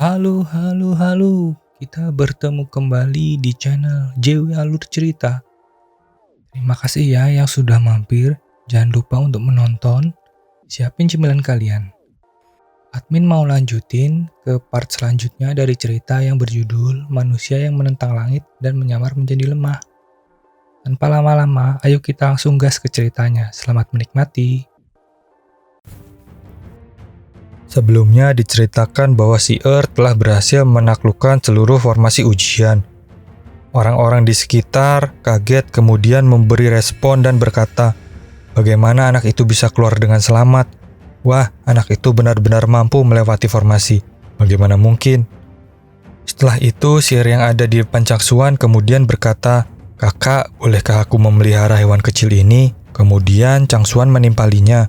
Halo, halo, halo. Kita bertemu kembali di channel JW Alur Cerita. Terima kasih ya yang sudah mampir. Jangan lupa untuk menonton. Siapin cemilan kalian. Admin mau lanjutin ke part selanjutnya dari cerita yang berjudul Manusia yang Menentang Langit dan Menyamar Menjadi Lemah. Tanpa lama-lama, ayo kita langsung gas ke ceritanya. Selamat menikmati. Sebelumnya diceritakan bahwa si Earth telah berhasil menaklukkan seluruh formasi ujian. Orang-orang di sekitar kaget kemudian memberi respon dan berkata, bagaimana anak itu bisa keluar dengan selamat? Wah, anak itu benar-benar mampu melewati formasi. Bagaimana mungkin? Setelah itu, sihir yang ada di depan Changsuan kemudian berkata, kakak, bolehkah aku memelihara hewan kecil ini? Kemudian Changsuan menimpalinya.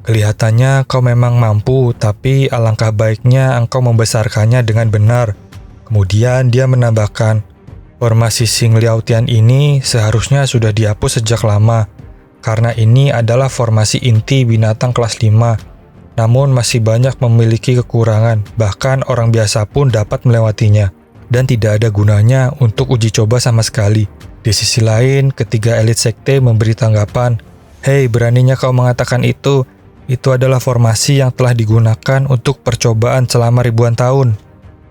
Kelihatannya kau memang mampu, tapi alangkah baiknya engkau membesarkannya dengan benar. Kemudian dia menambahkan, formasi Xing Liao Tian ini seharusnya sudah dihapus sejak lama, karena ini adalah formasi inti binatang kelas 5. Namun masih banyak memiliki kekurangan, bahkan orang biasa pun dapat melewatinya, dan tidak ada gunanya untuk uji coba sama sekali. Di sisi lain, ketiga elit sekte memberi tanggapan, hei, beraninya kau mengatakan itu adalah formasi yang telah digunakan untuk percobaan selama ribuan tahun.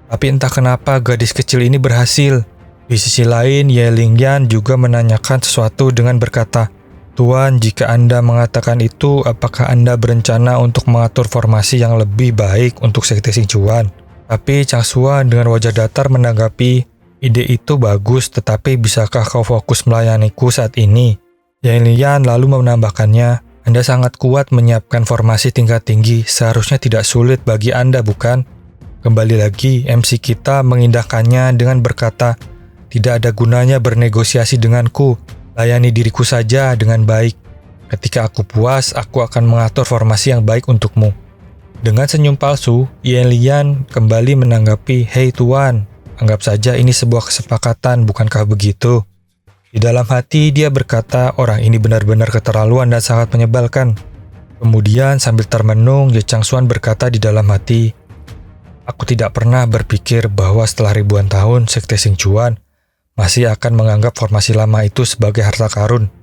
Tapi entah kenapa gadis kecil ini berhasil. Di sisi lain, Ye Lingyan juga menanyakan sesuatu dengan berkata, Tuan, jika Anda mengatakan itu, apakah Anda berencana untuk mengatur formasi yang lebih baik untuk sekte Xingchuan? Tapi Changsuan dengan wajah datar menanggapi, ide itu bagus, tetapi bisakah kau fokus melayaniku saat ini? Ye Lingyan lalu menambahkannya, Anda sangat kuat menyiapkan formasi tingkat tinggi, seharusnya tidak sulit bagi Anda, bukan? Kembali lagi, MC kita mengindahkannya dengan berkata, tidak ada gunanya bernegosiasi denganku, layani diriku saja dengan baik. Ketika aku puas, aku akan mengatur formasi yang baik untukmu. Dengan senyum palsu, Ye Lian kembali menanggapi, hei Tuan, anggap saja ini sebuah kesepakatan, bukankah begitu? Di dalam hati dia berkata, orang ini benar-benar keterlaluan dan sangat menyebalkan. Kemudian sambil termenung, Ye Changsuan berkata di dalam hati, aku tidak pernah berpikir bahwa setelah ribuan tahun sekte Xingchuan masih akan menganggap formasi lama itu sebagai harta karun.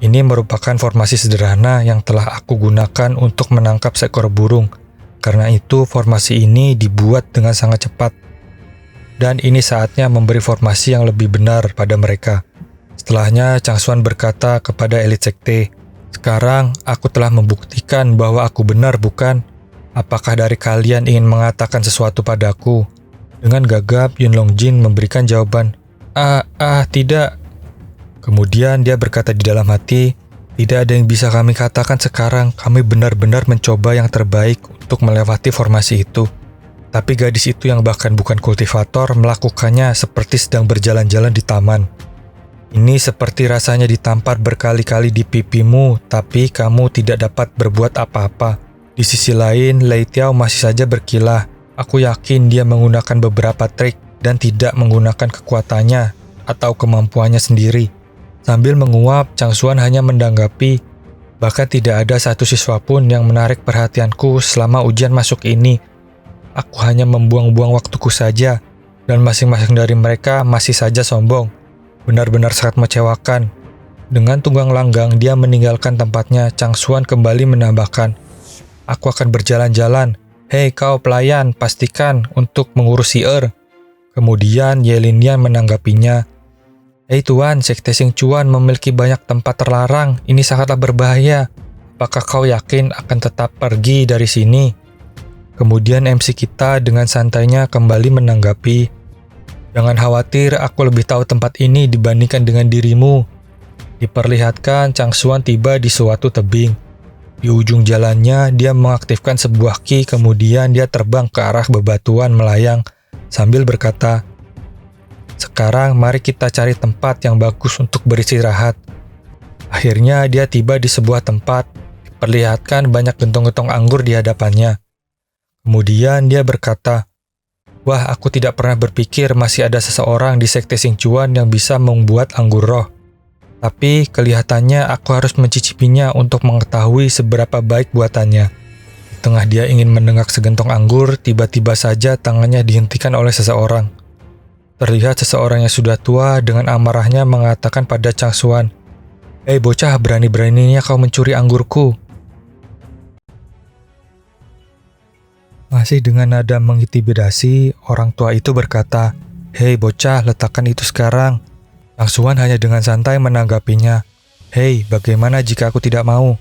Ini merupakan formasi sederhana yang telah aku gunakan untuk menangkap seekor burung. Karena itu formasi ini dibuat dengan sangat cepat. Dan ini saatnya memberi formasi yang lebih benar pada mereka. Setelahnya, Changsuan berkata kepada elit sekte, sekarang aku telah membuktikan bahwa aku benar, bukan? Apakah dari kalian ingin mengatakan sesuatu padaku? Dengan gagap, Yun Longjin memberikan jawaban, tidak. Kemudian dia berkata di dalam hati, tidak ada yang bisa kami katakan sekarang, kami benar-benar mencoba yang terbaik untuk melewati formasi itu. Tapi gadis itu yang bahkan bukan kultivator melakukannya seperti sedang berjalan-jalan di taman. Ini seperti rasanya ditampar berkali-kali di pipimu, tapi kamu tidak dapat berbuat apa-apa. Di sisi lain, Lei Tiao masih saja berkilah. Aku yakin dia menggunakan beberapa trik dan tidak menggunakan kekuatannya atau kemampuannya sendiri. Sambil menguap, Changsuan hanya menanggapi, bahkan tidak ada satu siswa pun yang menarik perhatianku selama ujian masuk ini. Aku hanya membuang-buang waktuku saja, dan masing-masing dari mereka masih saja sombong. Benar-benar sangat mengecewakan. Dengan tunggang langgang dia meninggalkan tempatnya. Changsuan kembali menambahkan, aku akan berjalan-jalan. Hei kau pelayan, pastikan untuk mengurus si Kemudian Ye Lingyan menanggapinya, hei Tuan, sekte Xingchuan memiliki banyak tempat terlarang. Ini sangatlah berbahaya. Apakah kau yakin akan tetap pergi dari sini? Kemudian MC kita dengan santainya kembali menanggapi, jangan khawatir, aku lebih tahu tempat ini dibandingkan dengan dirimu. Diperlihatkan Changsuan tiba di suatu tebing. Di ujung jalannya, dia mengaktifkan sebuah ki, kemudian dia terbang ke arah bebatuan melayang sambil berkata, sekarang mari kita cari tempat yang bagus untuk beristirahat. Akhirnya dia tiba di sebuah tempat, diperlihatkan banyak gentong-gentong anggur di hadapannya. Kemudian dia berkata, wah, aku tidak pernah berpikir masih ada seseorang di sekte Xingchuan yang bisa membuat anggur roh. Tapi kelihatannya aku harus mencicipinya untuk mengetahui seberapa baik buatannya. Tengah dia ingin menenggak segentong anggur, tiba-tiba saja tangannya dihentikan oleh seseorang. Terlihat seseorang yang sudah tua dengan amarahnya mengatakan pada Chang Xuan, "Hei bocah, berani-beraninya kau mencuri anggurku." Masih dengan nada mengintimidasi, orang tua itu berkata, "Hei bocah, letakkan itu sekarang." Chang Xuan hanya dengan santai menanggapinya, "Hei, bagaimana jika aku tidak mau?"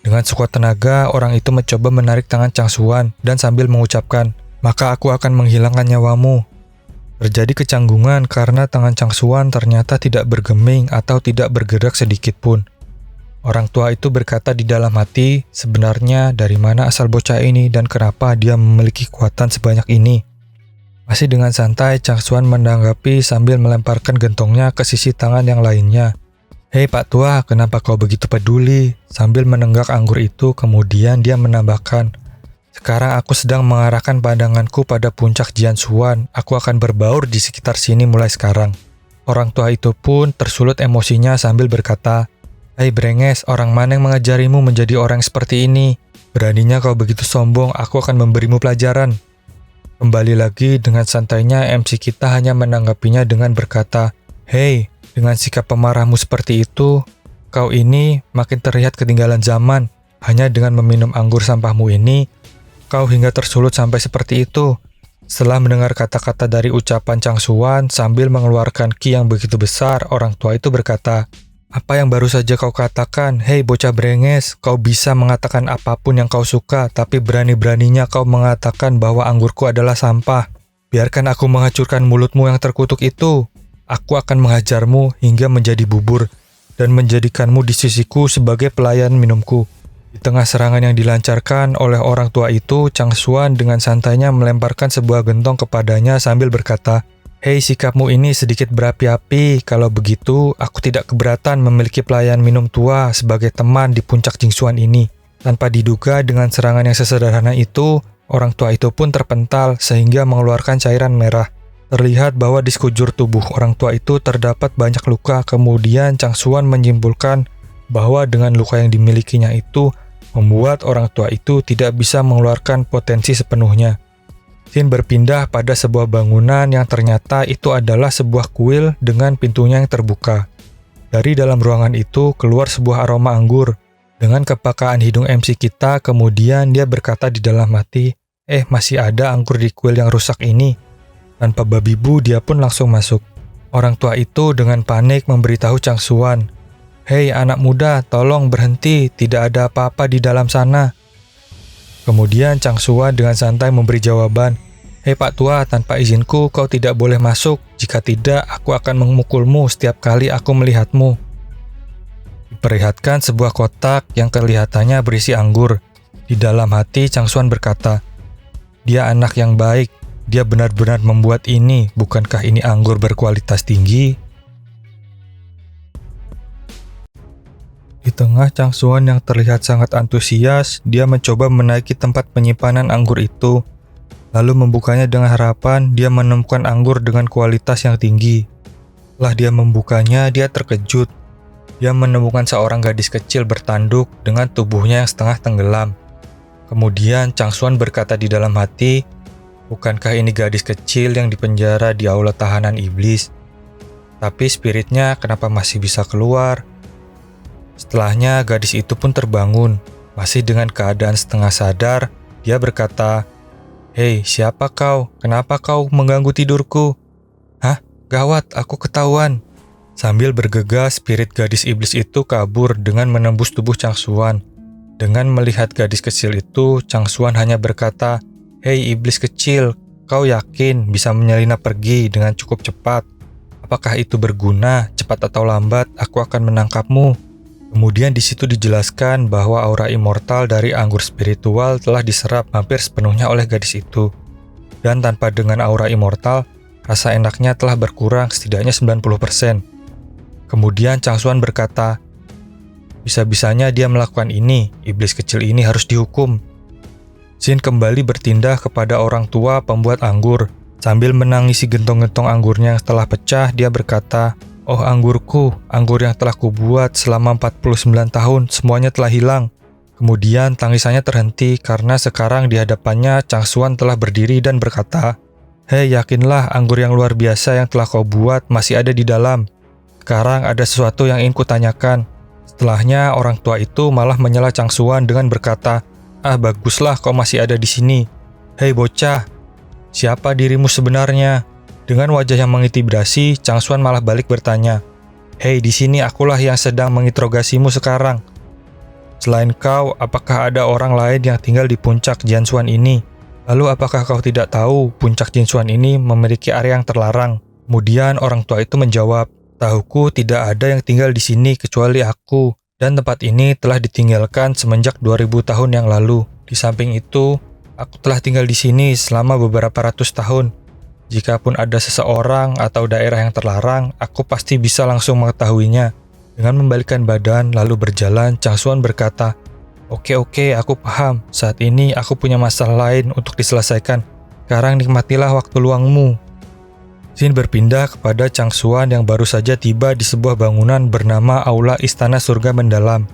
Dengan sekuat tenaga, orang itu mencoba menarik tangan Chang Xuan dan sambil mengucapkan, "Maka aku akan menghilangkan nyawamu." Terjadi kecanggungan karena tangan Chang Xuan ternyata tidak bergeming atau tidak bergerak sedikit pun. Orang tua itu berkata di dalam hati, sebenarnya dari mana asal bocah ini dan kenapa dia memiliki kekuatan sebanyak ini. Masih dengan santai, Chang Xuan menanggapi sambil melemparkan gentongnya ke sisi tangan yang lainnya. "Hei Pak Tua, kenapa kau begitu peduli?" Sambil menenggak anggur itu, kemudian dia menambahkan, "Sekarang aku sedang mengarahkan pandanganku pada puncak Jianshuan. Aku akan berbaur di sekitar sini mulai sekarang." Orang tua itu pun tersulut emosinya sambil berkata, "Hei brenges, orang mana yang mengajarimu menjadi orang seperti ini? Beraninya kau begitu sombong, aku akan memberimu pelajaran." Kembali lagi dengan santainya, MC kita hanya menanggapinya dengan berkata, "Hei, dengan sikap pemarahmu seperti itu, kau ini makin terlihat ketinggalan zaman. Hanya dengan meminum anggur sampahmu ini, kau hingga tersulut sampai seperti itu." Setelah mendengar kata-kata dari ucapan Chang Xuan sambil mengeluarkan ki yang begitu besar, orang tua itu berkata, "Apa yang baru saja kau katakan? Hei bocah brenges, kau bisa mengatakan apapun yang kau suka, tapi berani-beraninya kau mengatakan bahwa anggurku adalah sampah. Biarkan aku menghancurkan mulutmu yang terkutuk itu. Aku akan menghajarmu hingga menjadi bubur dan menjadikanmu di sisiku sebagai pelayan minumku." Di tengah serangan yang dilancarkan oleh orang tua itu, Chang Xuan dengan santainya melemparkan sebuah gentong kepadanya sambil berkata, "Hei, sikapmu ini sedikit berapi-api. Kalau begitu, aku tidak keberatan memiliki pelayan minum tua sebagai teman di puncak Jingxuan ini." Tanpa diduga dengan serangan yang sesederhana itu, orang tua itu pun terpental sehingga mengeluarkan cairan merah. Terlihat bahwa di sekujur tubuh orang tua itu terdapat banyak luka. Kemudian Chang Xuan menyimpulkan bahwa dengan luka yang dimilikinya itu membuat orang tua itu tidak bisa mengeluarkan potensi sepenuhnya. Scene berpindah pada sebuah bangunan yang ternyata itu adalah sebuah kuil dengan pintunya yang terbuka. Dari dalam ruangan itu keluar sebuah aroma anggur. Dengan kepekaan hidung MC kita, kemudian dia berkata di dalam hati, masih ada anggur di kuil yang rusak ini." Tanpa babi bu, dia pun langsung masuk. Orang tua itu dengan panik memberitahu Chang Xuan, "Hei anak muda, tolong berhenti, tidak ada apa-apa di dalam sana." Kemudian Chang Xuan dengan santai memberi jawaban, "Hei Pak Tua, tanpa izinku kau tidak boleh masuk. Jika tidak, aku akan memukulmu setiap kali aku melihatmu." Diperlihatkan sebuah kotak yang kelihatannya berisi anggur. Di dalam hati Chang Xuan berkata, "Dia anak yang baik. Dia benar-benar membuat ini. Bukankah ini anggur berkualitas tinggi?" Di tengah Chang Xuan yang terlihat sangat antusias, dia mencoba menaiki tempat penyimpanan anggur itu. Lalu membukanya dengan harapan dia menemukan anggur dengan kualitas yang tinggi. Setelah dia membukanya, dia terkejut. Dia menemukan seorang gadis kecil bertanduk dengan tubuhnya yang setengah tenggelam. Kemudian Chang Xuan berkata di dalam hati, "Bukankah ini gadis kecil yang dipenjara di aula tahanan iblis? Tapi spiritnya kenapa masih bisa keluar?" Setelahnya gadis itu pun terbangun. Masih dengan keadaan setengah sadar, dia berkata, "Hei, siapa kau? Kenapa kau mengganggu tidurku?" "Hah? Gawat, aku ketahuan." Sambil bergegas, spirit gadis iblis itu kabur dengan menembus tubuh Chang Xuan. Dengan melihat gadis kecil itu, Chang Xuan hanya berkata, "Hei iblis kecil, kau yakin bisa menyelinap pergi dengan cukup cepat? Apakah itu berguna? Cepat atau lambat, aku akan menangkapmu." Kemudian di situ dijelaskan bahwa aura immortal dari anggur spiritual telah diserap hampir sepenuhnya oleh gadis itu. Dan tanpa dengan aura immortal, rasa enaknya telah berkurang setidaknya 90%. Kemudian Chang Xuan berkata, "Bisa-bisanya dia melakukan ini, iblis kecil ini harus dihukum." Xin kembali bertindak kepada orang tua pembuat anggur. Sambil menangisi gentong-gentong anggurnya yang telah pecah, dia berkata, "Oh anggurku, anggur yang telah kubuat selama 49 tahun, semuanya telah hilang. Kemudian tangisannya terhenti karena sekarang di hadapannya Chang Xuan telah berdiri dan berkata, "Hei, yakinlah anggur yang luar biasa yang telah kau buat masih ada di dalam. Sekarang ada sesuatu yang ingin kutanyakan." Setelahnya orang tua itu malah menyela Chang Xuan dengan berkata, "Ah, baguslah kau masih ada di sini. Hei bocah, siapa dirimu sebenarnya?" Dengan wajah yang mengintimidasi, Chang Xuan malah balik bertanya, "Hei, di sini akulah yang sedang menginterogasimu sekarang. Selain kau, apakah ada orang lain yang tinggal di puncak Jianshuan ini? Lalu apakah kau tidak tahu puncak Jianshuan ini memiliki area yang terlarang?" Kemudian orang tua itu menjawab, "Tahuku tidak ada yang tinggal di sini kecuali aku, dan tempat ini telah ditinggalkan semenjak 2000 tahun yang lalu. Di samping itu, aku telah tinggal di sini selama beberapa ratus tahun. Jikapun ada seseorang atau daerah yang terlarang, aku pasti bisa langsung mengetahuinya." Dengan membalikkan badan lalu berjalan, Chang Xuan berkata, Oke, aku paham. Saat ini aku punya masalah lain untuk diselesaikan. Sekarang nikmatilah waktu luangmu." Scene berpindah kepada Chang Xuan yang baru saja tiba di sebuah bangunan bernama Aula Istana Surga Mendalam.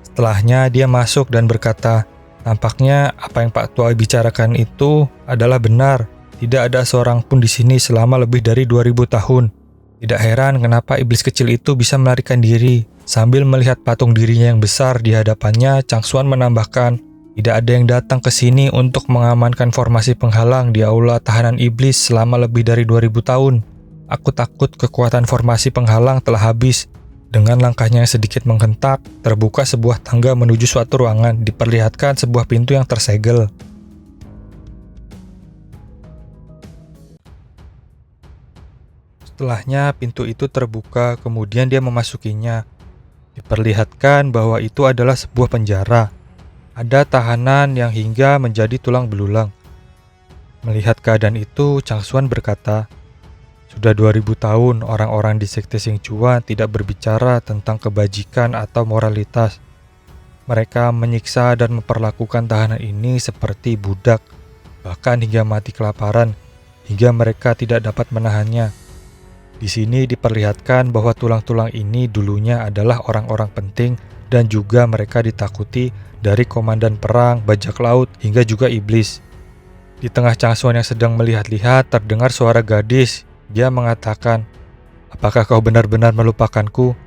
Setelahnya dia masuk dan berkata, "Nampaknya apa yang Pak Tua bicarakan itu adalah benar. Tidak ada seorang pun di sini selama lebih dari 2000 tahun. Tidak heran kenapa iblis kecil itu bisa melarikan diri." Sambil melihat patung dirinya yang besar di hadapannya, Chang Xuan menambahkan, "Tidak ada yang datang ke sini untuk mengamankan formasi penghalang di aula tahanan iblis selama lebih dari 2000 tahun. Aku takut kekuatan formasi penghalang telah habis." Dengan langkahnya yang sedikit menghentak, terbuka sebuah tangga menuju suatu ruangan, diperlihatkan sebuah pintu yang tersegel. Setelahnya pintu itu terbuka, kemudian dia memasukinya. Diperlihatkan bahwa itu adalah sebuah penjara. Ada tahanan yang hingga menjadi tulang belulang. Melihat keadaan itu, Chang Xuan berkata, "Sudah 2000 tahun orang-orang di Sekte Xingchuan tidak berbicara tentang kebajikan atau moralitas. Mereka menyiksa dan memperlakukan tahanan ini seperti budak, bahkan hingga mati kelaparan, hingga mereka tidak dapat menahannya. Di sini diperlihatkan bahwa tulang-tulang ini dulunya adalah orang-orang penting dan juga mereka ditakuti dari komandan perang, bajak laut, hingga juga iblis." Di tengah Chang Xuan yang sedang melihat-lihat, terdengar suara gadis. Dia mengatakan, "Apakah kau benar-benar melupakanku?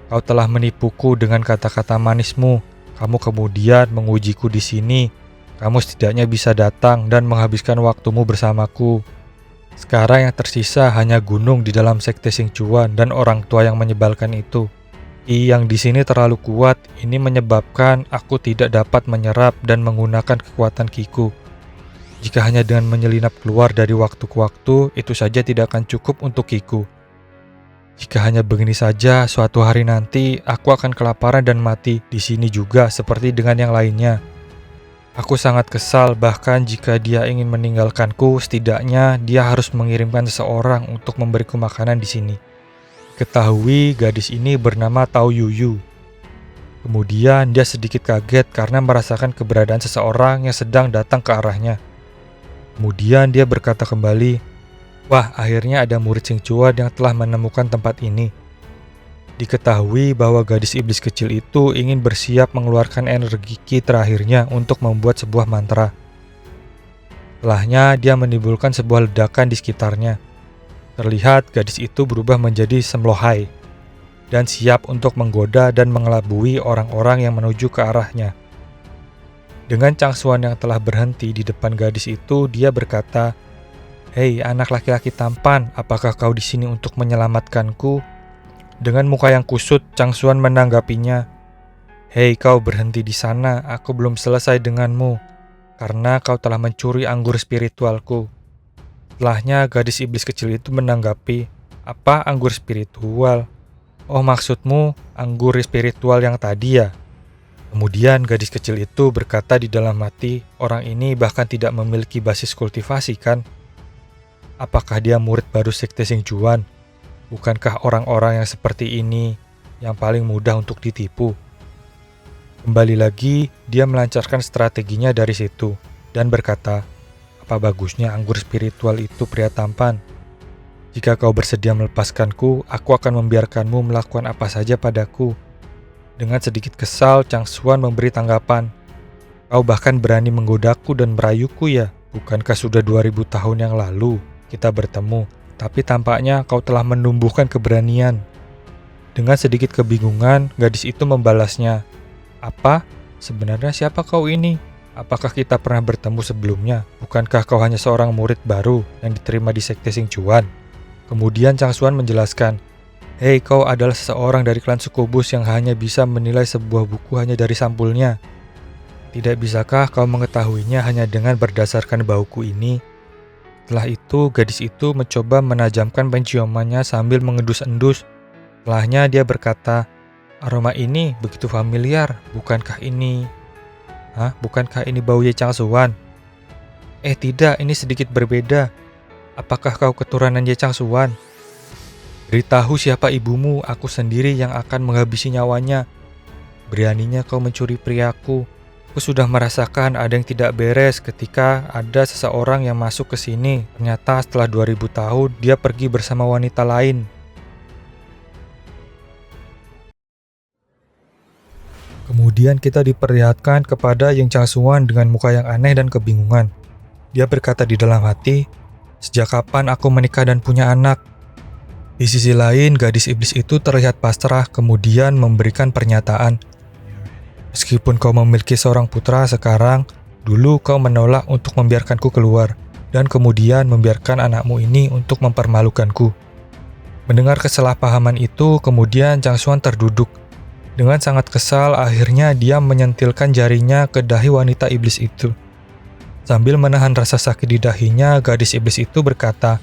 Kau telah menipuku dengan kata-kata manismu. Kamu kemudian mengujiku di sini. Kamu setidaknya bisa datang dan menghabiskan waktumu bersamaku. Sekarang yang tersisa hanya gunung di dalam Sekte Xingchuan dan orang tua yang menyebalkan itu. Ki yang di sini terlalu kuat, ini menyebabkan aku tidak dapat menyerap dan menggunakan kekuatan Kiku. Jika hanya dengan menyelinap keluar dari waktu ke waktu, itu saja tidak akan cukup untuk Kiku. Jika hanya begini saja, suatu hari nanti aku akan kelaparan dan mati di sini juga seperti dengan yang lainnya. Aku sangat kesal, bahkan jika dia ingin meninggalkanku, setidaknya dia harus mengirimkan seseorang untuk memberiku makanan di sini." Ketahui gadis ini bernama Tao Yuyu. Kemudian dia sedikit kaget karena merasakan keberadaan seseorang yang sedang datang ke arahnya. Kemudian dia berkata kembali, "Wah, akhirnya ada murid Xingchuan yang telah menemukan tempat ini." Diketahui bahwa gadis iblis kecil itu ingin bersiap mengeluarkan energi ki terakhirnya untuk membuat sebuah mantra. Setelahnya dia menimbulkan sebuah ledakan di sekitarnya. Terlihat gadis itu berubah menjadi semlohai dan siap untuk menggoda dan mengelabui orang-orang yang menuju ke arahnya. Dengan Chang Xuan yang telah berhenti di depan gadis itu, dia berkata, "Hei anak laki-laki tampan, apakah kau di sini untuk menyelamatkanku?" Dengan muka yang kusut, Chang Xuan menanggapinya, "Hei, kau berhenti di sana, aku belum selesai denganmu, karena kau telah mencuri anggur spiritualku." Setelahnya gadis iblis kecil itu menanggapi, "Apa anggur spiritual? Oh, maksudmu anggur spiritual yang tadi ya?" Kemudian gadis kecil itu berkata di dalam hati, "Orang ini bahkan tidak memiliki basis kultivasi kan? Apakah dia murid baru Sekte Xingchuan? Bukankah orang-orang yang seperti ini yang paling mudah untuk ditipu?" Kembali lagi, dia melancarkan strateginya dari situ dan berkata, "Apa bagusnya anggur spiritual itu, pria tampan? Jika kau bersedia melepaskanku, aku akan membiarkanmu melakukan apa saja padaku. Dengan sedikit kesal, Chang Xuan memberi tanggapan. Kau bahkan berani menggodaku dan merayuku ya? Bukankah sudah 2000 tahun yang lalu kita bertemu? Tapi tampaknya kau telah menumbuhkan keberanian. Dengan sedikit kebingungan, gadis itu membalasnya. Apa? Sebenarnya siapa kau ini? Apakah kita pernah bertemu sebelumnya? Bukankah kau hanya seorang murid baru yang diterima di Sekte Xing Chuan? Kemudian Chang Xuan menjelaskan, Hei, kau adalah seseorang dari klan Sukubus yang hanya bisa menilai sebuah buku hanya dari sampulnya. Tidak bisakah kau mengetahuinya hanya dengan berdasarkan bauku ini? Setelah itu, gadis itu mencoba menajamkan penciumannya sambil mengendus-endus. Setelahnya dia berkata, aroma ini begitu familiar, bukankah ini... Bukankah ini bau Ye Chang Xuan? Tidak, ini sedikit berbeda. Apakah kau keturunan Ye Chang Xuan? Beritahu siapa ibumu, aku sendiri yang akan menghabisi nyawanya. Beraninya kau mencuri priaku. Aku sudah merasakan ada yang tidak beres ketika ada seseorang yang masuk ke sini. Ternyata setelah 2000 tahun, dia pergi bersama wanita lain. Kemudian kita diperlihatkan kepada Yang Chang Xuan dengan muka yang aneh dan kebingungan. Dia berkata di dalam hati, sejak kapan aku menikah dan punya anak? Di sisi lain, gadis iblis itu terlihat pasrah kemudian memberikan pernyataan. Meskipun kau memiliki seorang putra sekarang, dulu kau menolak untuk membiarkanku keluar, dan kemudian membiarkan anakmu ini untuk mempermalukanku. Mendengar kesalahpahaman itu, kemudian Chang Xuan terduduk. Dengan sangat kesal, akhirnya dia menyentilkan jarinya ke dahi wanita iblis itu. Sambil menahan rasa sakit di dahinya, gadis iblis itu berkata,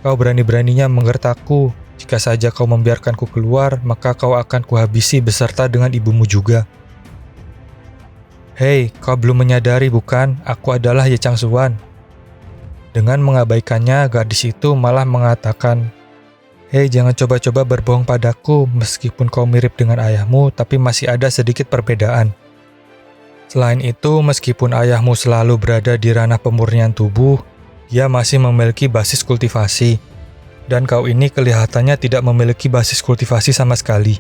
kau berani-beraninya menggertakku. Jika saja kau membiarkanku keluar, maka kau akan kuhabisi beserta dengan ibumu juga. Hei, kau belum menyadari bukan? Aku adalah Ye Chang Xuan. Dengan mengabaikannya, gadis itu malah mengatakan, Hei, jangan coba-coba berbohong padaku, meskipun kau mirip dengan ayahmu, tapi masih ada sedikit perbedaan. Selain itu, meskipun ayahmu selalu berada di ranah pemurnian tubuh, dia masih memiliki basis kultivasi. Dan kau ini kelihatannya tidak memiliki basis kultivasi sama sekali.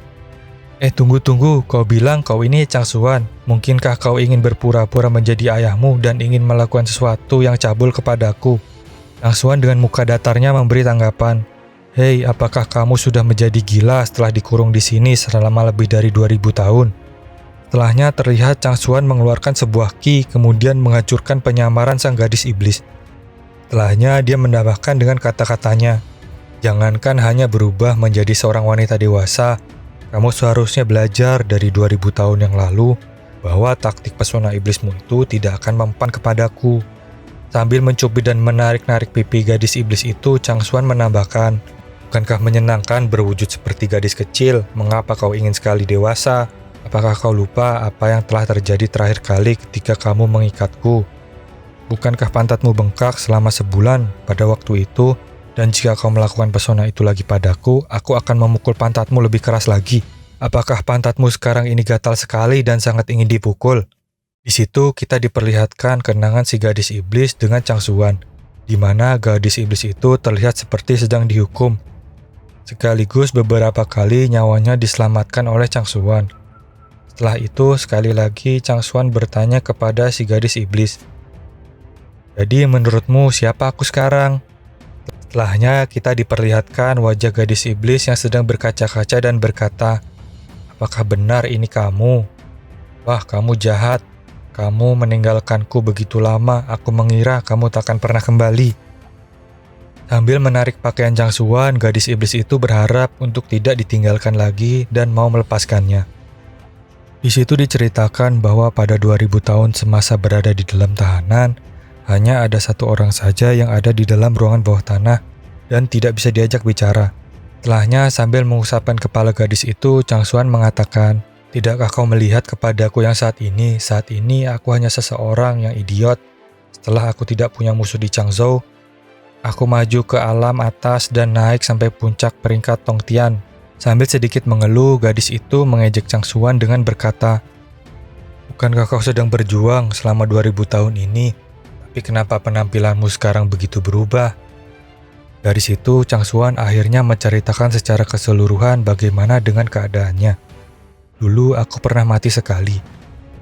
Tunggu, kau bilang kau ini Chang Xuan. Mungkinkah kau ingin berpura-pura menjadi ayahmu dan ingin melakukan sesuatu yang cabul kepadaku? Chang Xuan dengan muka datarnya memberi tanggapan. Hei, apakah kamu sudah menjadi gila setelah dikurung di sini selama lebih dari 2000 tahun? Setelahnya terlihat Chang Xuan mengeluarkan sebuah ki, kemudian menghancurkan penyamaran sang gadis iblis. Setelahnya dia menambahkan dengan kata-katanya, jangankan hanya berubah menjadi seorang wanita dewasa, kamu seharusnya belajar dari 2000 tahun yang lalu bahwa taktik pesona iblismu itu tidak akan mempan kepadaku. Sambil mencubit dan menarik-narik pipi gadis iblis itu, Chang Xuan menambahkan, bukankah menyenangkan berwujud seperti gadis kecil? Mengapa kau ingin sekali dewasa? Apakah kau lupa apa yang telah terjadi terakhir kali ketika kamu mengikatku? Bukankah pantatmu bengkak selama sebulan pada waktu itu? Dan jika kau melakukan pesona itu lagi padaku, aku akan memukul pantatmu lebih keras lagi. Apakah pantatmu sekarang ini gatal sekali dan sangat ingin dipukul? Di situ kita diperlihatkan kenangan si gadis iblis dengan Chang Xuan, di mana gadis iblis itu terlihat seperti sedang dihukum. Sekaligus beberapa kali nyawanya diselamatkan oleh Chang Xuan. Setelah itu, sekali lagi Chang Xuan bertanya kepada si gadis iblis. Jadi menurutmu siapa aku sekarang? Setelahnya kita diperlihatkan wajah gadis iblis yang sedang berkaca-kaca dan berkata, apakah benar ini kamu? Wah, kamu jahat. Kamu meninggalkanku begitu lama, aku mengira kamu takkan pernah kembali. Sambil menarik pakaian Chang Xuan, gadis iblis itu berharap untuk tidak ditinggalkan lagi dan mau melepaskannya. Di situ diceritakan bahwa pada 2000 tahun semasa berada di dalam tahanan, hanya ada satu orang saja yang ada di dalam ruangan bawah tanah dan tidak bisa diajak bicara. Setelahnya sambil mengusapkan kepala gadis itu, Chang Xuan mengatakan, tidakkah kau melihat kepadaku yang saat ini? Saat ini aku hanya seseorang yang idiot. Setelah aku tidak punya musuh di Changzhou, aku maju ke alam atas dan naik sampai puncak peringkat Tongtian. Sambil sedikit mengeluh, gadis itu mengejek Chang Xuan dengan berkata, bukankah kau sedang berjuang selama 2000 tahun ini? Tapi kenapa penampilanmu sekarang begitu berubah? Dari situ, Chang Xuan akhirnya menceritakan secara keseluruhan bagaimana dengan keadaannya. Dulu aku pernah mati sekali.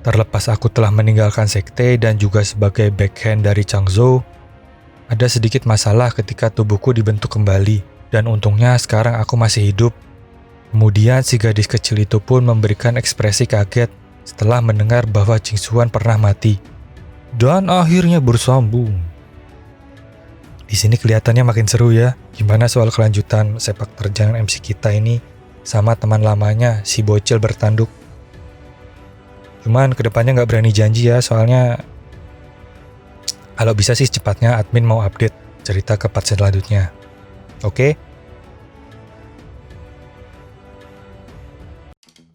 Terlepas aku telah meninggalkan sekte dan juga sebagai backhand dari Changzhou, ada sedikit masalah ketika tubuhku dibentuk kembali, dan untungnya sekarang aku masih hidup. Kemudian si gadis kecil itu pun memberikan ekspresi kaget setelah mendengar bahwa Jingxuan pernah mati. Dan akhirnya bersambung. Di sini kelihatannya makin seru ya. Gimana soal kelanjutan sepak terjang MC kita ini sama teman lamanya si bocil bertanduk. Cuman kedepannya nggak berani janji ya, soalnya kalau bisa sih cepatnya admin mau update cerita ke part selanjutnya. Oke?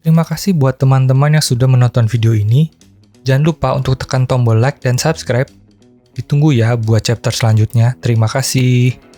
Terima kasih buat teman-teman yang sudah menonton video ini. Jangan lupa untuk tekan tombol like dan subscribe. Ditunggu ya buat chapter selanjutnya. Terima kasih.